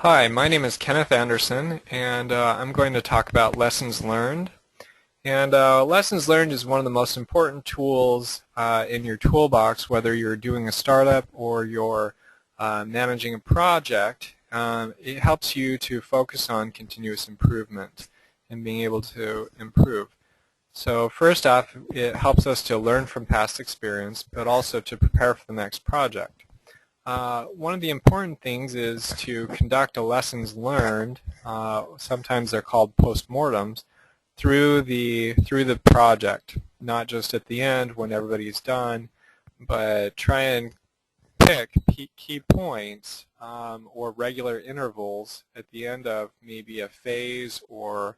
Hi, my name is Kenneth Anderson, and I'm going to talk about lessons learned. And lessons learned is one of the most important tools in your toolbox, whether you're doing a startup or you're managing a project. It helps you to focus on continuous improvement and being able to improve. So first off, it helps us to learn from past experience, but also to prepare for the next project. One of the important things is to conduct a lessons learned, sometimes they're called postmortems, through the project, not just at the end when everybody's done, but try and pick key points or regular intervals at the end of maybe a phase or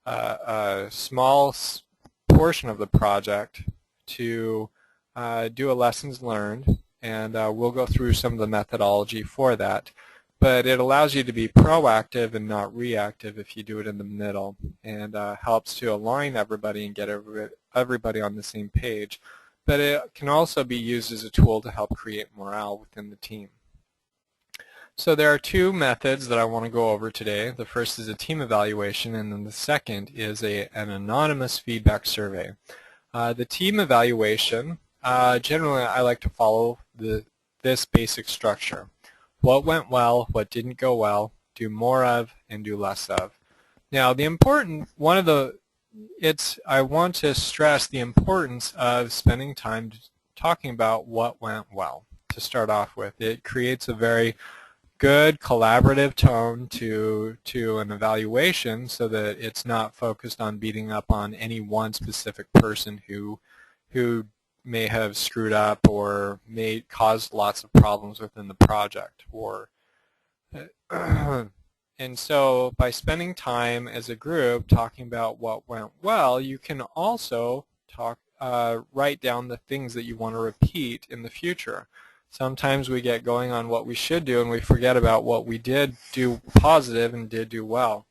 a small portion of the project to do a lessons learned, and we'll go through some of the methodology for that. But it allows you to be proactive and not reactive if you do it in the middle, and helps to align everybody and get everybody on the same page. But it can also be used as a tool to help create morale within the team. So there are two methods that I want to go over today. The first is a team evaluation, and then the second is an anonymous feedback survey. The team evaluation, generally I like to follow this basic structure. What went well, what didn't go well, do more of, and do less of. Now I want to stress the importance of spending time talking about what went well to start off with. It creates a very good collaborative tone to an evaluation so that it's not focused on beating up on any one specific person who may have screwed up or may cause lots of problems within the project. And so by spending time as a group talking about what went well, you can also write down the things that you want to repeat in the future. Sometimes we get going on what we should do and we forget about what we did do positive and did do well.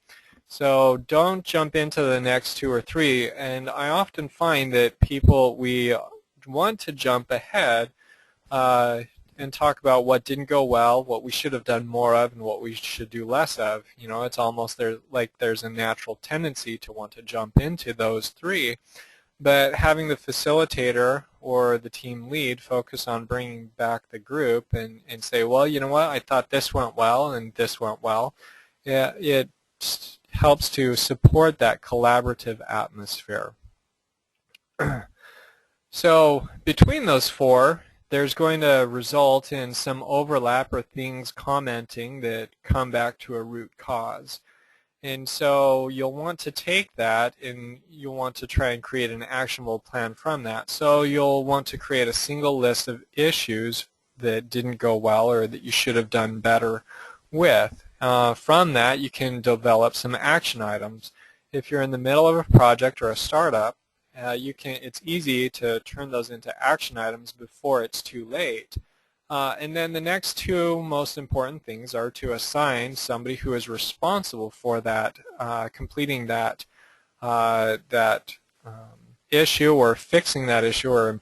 So don't jump into the next two or three, and I often find that we want to jump ahead and talk about what didn't go well, what we should have done more of, and what we should do less of. You know, it's almost like there's a natural tendency to want to jump into those three, but having the facilitator or the team lead focus on bringing back the group and say, well, you know what, I thought this went well and this went well, it helps to support that collaborative atmosphere. So between those four, there's going to result in some overlap or things commenting that come back to a root cause. And so you'll want to take that and you'll want to try and create an actionable plan from that. So you'll want to create a single list of issues that didn't go well or that you should have done better with. From that, you can develop some action items. If you're in the middle of a project or a startup, it's easy to turn those into action items before it's too late. And then the next two most important things are to assign somebody who is responsible for that, completing that issue or fixing that issue or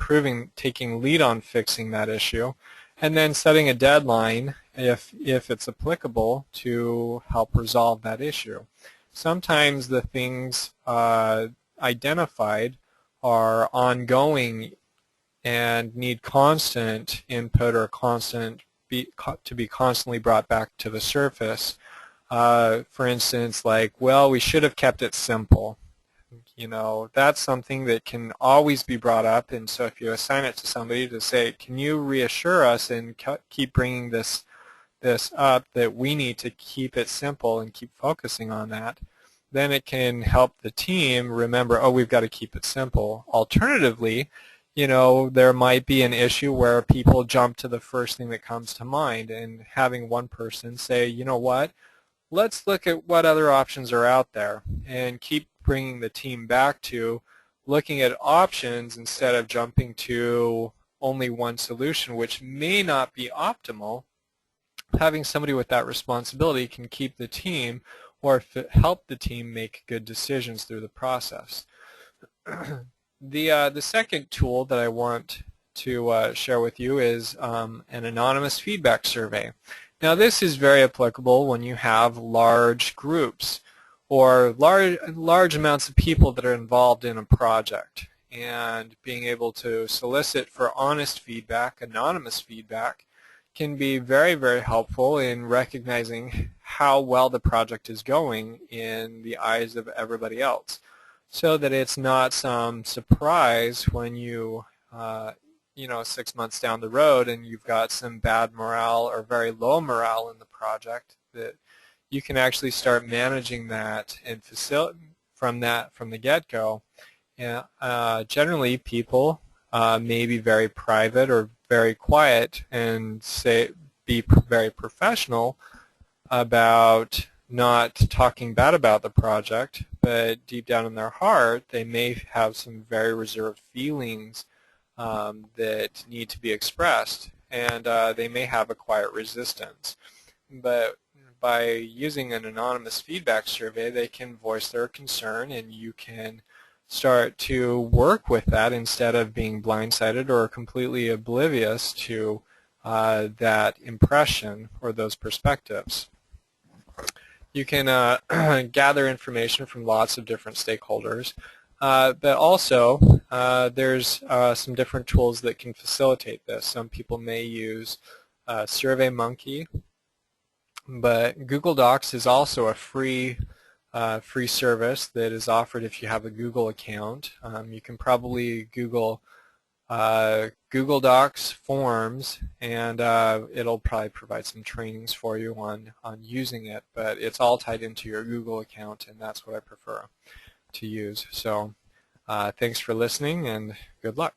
taking lead on fixing that issue, and then setting a deadline if it's applicable to help resolve that issue. Sometimes the things identified are ongoing and need constant input or to be constantly brought back to the surface. For instance, like, well, we should have kept it simple. You know, that's something that can always be brought up, and so if you assign it to somebody to say, can you reassure us and keep bringing this up that we need to keep it simple and keep focusing on that, then it can help the team remember, oh, we've got to keep it simple. Alternatively, you know, there might be an issue where people jump to the first thing that comes to mind, and having one person say, you know what, let's look at what other options are out there, and keep bringing the team back to looking at options instead of jumping to only one solution, which may not be optimal. Having somebody with that responsibility can keep the team or help the team make good decisions through the process. The second tool that I want to share with you is an anonymous feedback survey. Now this is very applicable when you have large groups or large amounts of people that are involved in a project, and being able to solicit for honest feedback, anonymous feedback, can be very, very helpful in recognizing how well the project is going in the eyes of everybody else, so that it's not some surprise when you know, 6 months down the road and you've got some bad morale or very low morale in the project, that you can actually start managing that and from the get-go. Generally, people may be very private or very quiet and be very professional about not talking bad about the project, but deep down in their heart, they may have some very reserved feelings that need to be expressed, and they may have a quiet resistance. But by using an anonymous feedback survey, they can voice their concern, and you can start to work with that instead of being blindsided or completely oblivious to that impression or those perspectives. You can gather information from lots of different stakeholders, but also there's some different tools that can facilitate this. Some people may use SurveyMonkey, but Google Docs is also a free service that is offered if you have a Google account. You can probably Google Google Docs Forms, and it'll probably provide some trainings for you on using it, but it's all tied into your Google account, and that's what I prefer to use. So thanks for listening, and good luck.